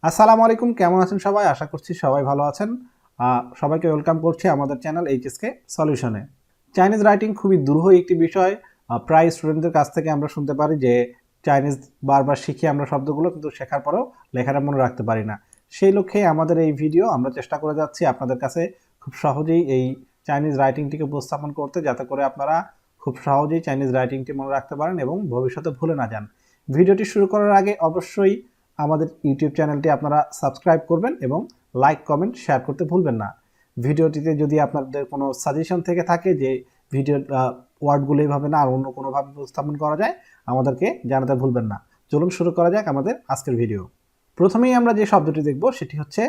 আসসালামু আলাইকুম, কেমন আছেন সবাই? আশা করছি সবাই ভালো আছেন। সবাইকে ওয়েলকাম করছি আমাদের চ্যানেল এইচএসকে সলিউশনে। চাইনিজ রাইটিং খুবই দুরূহ একটি বিষয়। প্রায় স্টুডেন্টদের কাছ থেকে আমরা শুনতে পারি যে চাইনিজ বারবার শিখি আমরা শব্দগুলো, কিন্তু শেখার পরেও লেখাটা মনে রাখতে পারি না। সেই লক্ষ্যে আমাদের এই ভিডিও আমরা চেষ্টা করে যাচ্ছি আপনাদের কাছে খুব সহজেই এই চাইনিজ রাইটিংটিকে উপস্থাপন করতে, যাতে করে আপনারা খুব সহজেই চাইনিজ রাইটিংটি মনে রাখতে পারেন এবং ভবিষ্যতে ভুলে না যান। ভিডিওটি শুরু করার আগে অবশ্যই আমাদের ইউটিউব চ্যানেলটি আপনারা সাবস্ক্রাইব করবেন এবং লাইক, কমেন্ট, শেয়ার করতে ভুলবেন না। ভিডিওটিতে যদি আপনাদের কোনো সাজেশন থেকে থাকে যে ভিডিওর ওয়ার্ডগুলো এইভাবে না আর অন্য কোনোভাবে উপস্থাপন করা যায়, আমাদেরকে জানাতে ভুলবেন না। চলুন শুরু করা যাক আমাদের আজকের ভিডিও। প্রথমেই আমরা যে শব্দটি দেখব সেটি হচ্ছে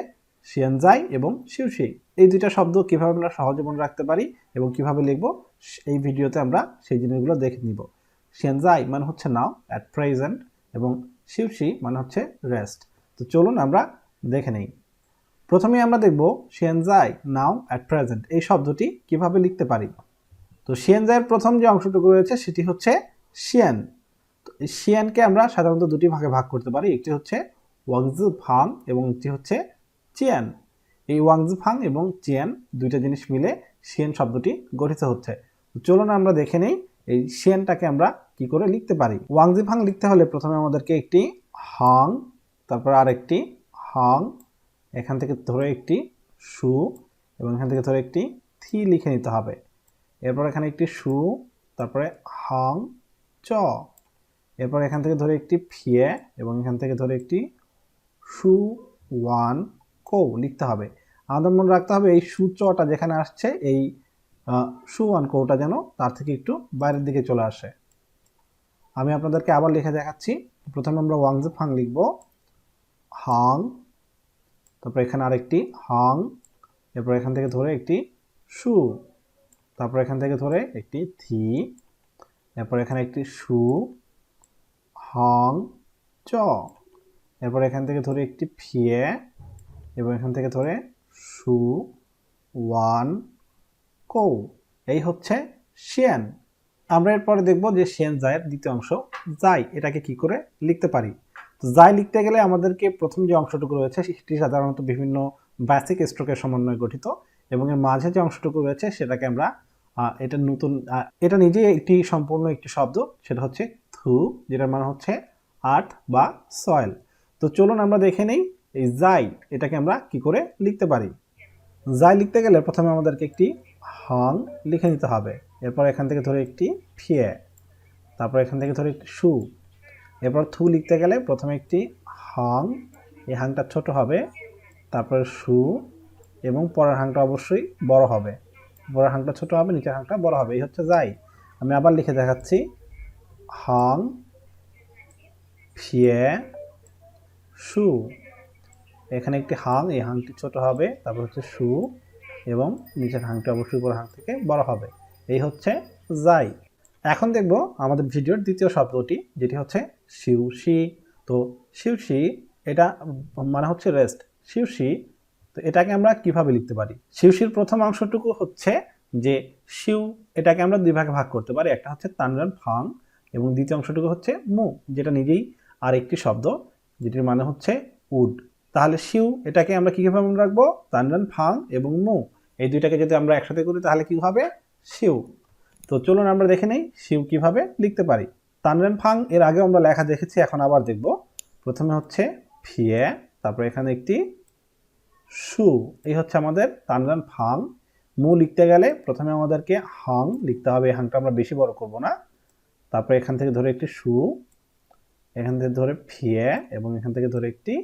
শিয়ানজাই এবং শিউশি। এই দুইটা শব্দ কীভাবে আমরা সহজে মনে রাখতে পারি এবং কিভাবে লিখব, এই ভিডিওতে আমরা সেই জিনিসগুলো দেখে নিব। শিয়ানজাই মানে হচ্ছে নাও, অ্যাট প্রেজেন্ট, এবং শিউশি মানে হচ্ছে রেস্ট। তো চলুন আমরা দেখে নেই। প্রথমে আমরা দেখব শিয়ানজাই নাও অ্যাট প্রেজেন্ট এই শব্দটি কিভাবে লিখতে পারি। তো শিয়ানজাইয়ের প্রথম যে অংশটুকু রয়েছে সেটি হচ্ছে শিয়ান। তো এই শিয়ানকে আমরা সাধারণত দুটি ভাগে ভাগ করতে পারি, একটি হচ্ছে ওয়াংজু ফাং এবং একটি হচ্ছে চিয়ান। এই ওয়াংজু ফাং এবং চিয়ান দুইটা জিনিস মিলে শিয়ান শব্দটি গঠিত হচ্ছে। তো চলুন আমরা দেখে নেই এই শিয়ানটাকে আমরা কি করে লিখতে পারি। ওয়াংজি ফাং লিখতে হলে প্রথমে আমাদেরকে একটি হাং, তারপর আরেকটি হাং, এখান থেকে ধরে একটি সু এবং এখান থেকে ধরে একটি থি লিখে নিতে হবে। এরপর এখানে একটি সু, তারপরে হাং চ, এরপর এখান থেকে ধরে একটি ফিয়ে এবং এখান থেকে ধরে একটি সু ওয়ান কৌ লিখতে হবে। আমাদের মনে রাখতে হবে এই সু চটা যেখানে আসছে, এই সু ওয়ান কৌটা যেন তার থেকে একটু বাইরের দিকে চলে আসে। আমি আপনাদেরকে আবার লিখে দেখাচ্ছি। প্রথমে আমরা ওয়াংজি ফাং লিখব, হাং, তারপর এখানে আরেকটি হাং, এরপর এখান থেকে ধরে একটি সু, তারপর এখান থেকে ধরে একটি থি, এরপর এখানে একটি সু, হাং চ, এরপর এখান থেকে ধরে একটি ফিয়ে এবং এখান থেকে ধরে সু ওয়ান কৌ। এই হচ্ছে শিয়ান। আমরা এরপরে দেখব যে শিয়ান জায়ের দ্বিতীয় অংশ জাই, এটাকে কি করে লিখতে পারি। তো জাই লিখতে গেলে আমাদেরকে প্রথম যে অংশটুকু রয়েছে সেটি সাধারণত বিভিন্ন বেসিক স্ট্রোকের সমন্বয়ে গঠিত, এবং এর মাঝে যে অংশটুকু রয়েছে সেটাকে আমরা এটা নতুন, এটা নিজে একটি সম্পূর্ণ একটি শব্দ, সেটা হচ্ছে থু, যেটার মানে হচ্ছে আর্থ বা সয়েল। তো চলুন আমরা দেখে নেই এই জাই এটাকে আমরা কি করে লিখতে পারি। জাই লিখতে গেলে প্রথমে আমাদেরকে একটি হাং লিখে নিতে হবে, এরপর এখান থেকে ধরে একটি ফিয়ে, তারপর এখান থেকে ধরে একটি সু, এরপর থু লিখতে গেলে প্রথমে একটি হাং, এই হাংটা ছোট হবে, তারপরে সু এবং পরের হাংটা অবশ্যই বড় হবে, পরের হাংটা ছোট হবে, নিচের হাংটা বড় হবে। এই হচ্ছে জাই। আমি আবার লিখে দেখাচ্ছি, হাং ফিয়ে সু, এখানে একটি হাং, এই হাংটি ছোট হবে, তারপর হচ্ছে সু এবং নিচের হাংটি অবশ্যই উপরের হাং থেকে বড় হবে। এই হচ্ছে জাই। এখন দেখব আমাদের ভিডিওর দ্বিতীয় শব্দটি, যেটি হচ্ছে শিউশি। তো শিউশি এটা মানে হচ্ছে রেস্ট। শিউশি, তো এটাকে আমরা কিভাবে লিখতে পারি। শিউশির প্রথম অংশটুকু হচ্ছে যে শিউ, এটাকে আমরা দুই ভাগে ভাগ করতে পারি, একটা হচ্ছে তানরান ফাং এবং দ্বিতীয় অংশটুকু হচ্ছে মু, যেটা নিজেই আর একটি শব্দ যেটির মানে হচ্ছে উড। তাহলে শিউ এটাকে আমরা কিভাবে মনে রাখবো, তানরান ফাং এবং মু, এই দুইটাকে যদি আমরা একসাথে করি তাহলে কি হবে, শিউ। তো চলুন আমরা দেখে নেই শিউ কিভাবে লিখতে পারি। তানরান ফাং এর আগে আমরা লেখা দেখেছি, এখন আবার দেখব। প্রথমে হচ্ছে ফিয়ে, তারপর এখানে একটি সু, এই হচ্ছে আমাদের তানরান ফাং। মু লিখতে গেলে প্রথমে আমাদেরকে হাং লিখতে হবে, এই হাংটা আমরা বেশি বড় করব না, তারপর এখান থেকে ধরে একটি সু, এখান থেকে ধরে ফিয়ে এবং এখান থেকে ধরে একটি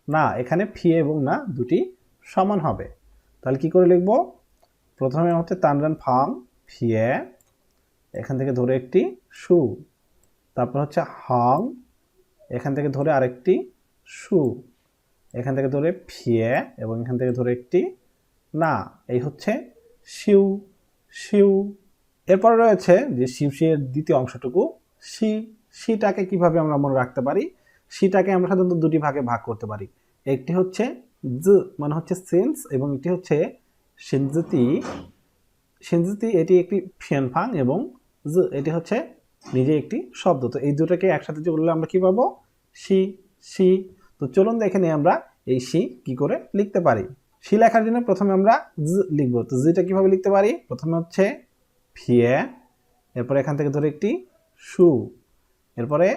না, এখানে ফিয়ে এবং না দুটি সমান হবে। তাহলে কি করে লিখব, প্রথমে হচ্ছে তানরান ফাং ফিয়ে, এখান থেকে ধরে একটি সু, তারপর হচ্ছে হাং, এখান থেকে ধরে আরেকটি সু, এখান থেকে ধরে ফিয়ে এবং এখান থেকে ধরে একটি না, এই হচ্ছে শিউ শিউ। এরপর রয়েছে যে শিউশির দ্বিতীয় অংশটুকু শি। শিটাকে কিভাবে আমরা মনে রাখতে পারি। শিটাকে আমরা সাধারণত দুটি ভাগে ভাগ করতে পারি, একটি হচ্ছে জ মানে হচ্ছে সেন্স এবং একটি হচ্ছে সিনজুতি। সিনজুতি এটি একটি ফিয়ানফাং এবং জ এটি হচ্ছে নিজে একটি শব্দ। তো এই দুটোকে একসাথে যোগ করলে আমরা কি পাবো, শি শি। তো চলুন দেখে নিই আমরা এই শি কি করে লিখতে পারি। শি লেখার জন্য প্রথমে আমরা জ লিখব। তো জিটা কিভাবে লিখতে পারি? প্রথমে হচ্ছে ফিয়ে, এরপরে এখান থেকে ধরে একটি সু, এরপরে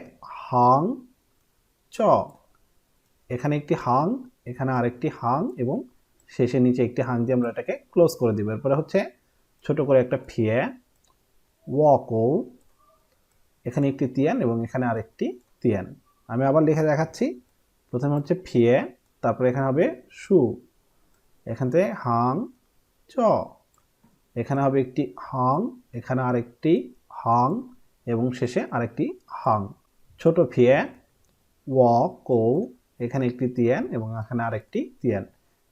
হাং চ, এখানে একটি হাং, এখানে আরেকটি হাং এবং শেষে নিচে একটি হাং দিয়ে আমরা এটাকে ক্লোজ করে দিব। এরপরে হচ্ছে ছোট করে একটা ফিয়ে ওয়াকো, এখানে একটি তিয়ান এবং এখানে আরেকটি তিয়ান। আমি আবার লিখে দেখাচ্ছি। প্রথমে হচ্ছে ফিয়ে, তারপরে এখানে হবে সু, এখান থেকে হাং চ, এখানে হবে একটি হাং, এখানে আরেকটি হাং এবং শেষে আরেকটি হাং। ছোট ফিয়ে ওয়াকো, এখানে একটি তিয়ান এবং এখানে আরেকটি তিয়ান।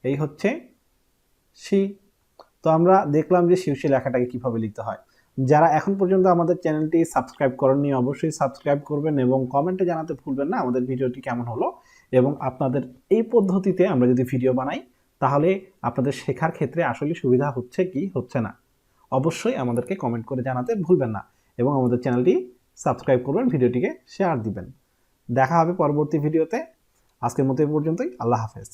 এই হচ্ছে শি। তো আমরা দেখলাম যে শিউশি লেখাটাকে কিভাবে লিখতে হয়। যারা এখন পর্যন্ত আমাদের চ্যানেলটি সাবস্ক্রাইব করেননি অবশ্যই সাবস্ক্রাইব করবেন এবং কমেন্টে জানাতে ভুলবেন না আমাদের ভিডিওটি কেমন হলো, এবং আপনাদের এই পদ্ধতিতে আমরা যদি ভিডিও বানাই তাহলে আপনাদের শেখার ক্ষেত্রে আসলে সুবিধা হচ্ছে কি হচ্ছে না অবশ্যই আমাদেরকে কমেন্ট করে জানাতে ভুলবেন না, এবং আমাদের চ্যানেলটি সাবস্ক্রাইব করবেন, ভিডিওটিকে শেয়ার দিবেন। দেখা হবে পরবর্তী ভিডিওতে। আজকের মতো এই পর্যন্তই। আল্লাহ হাফেজ।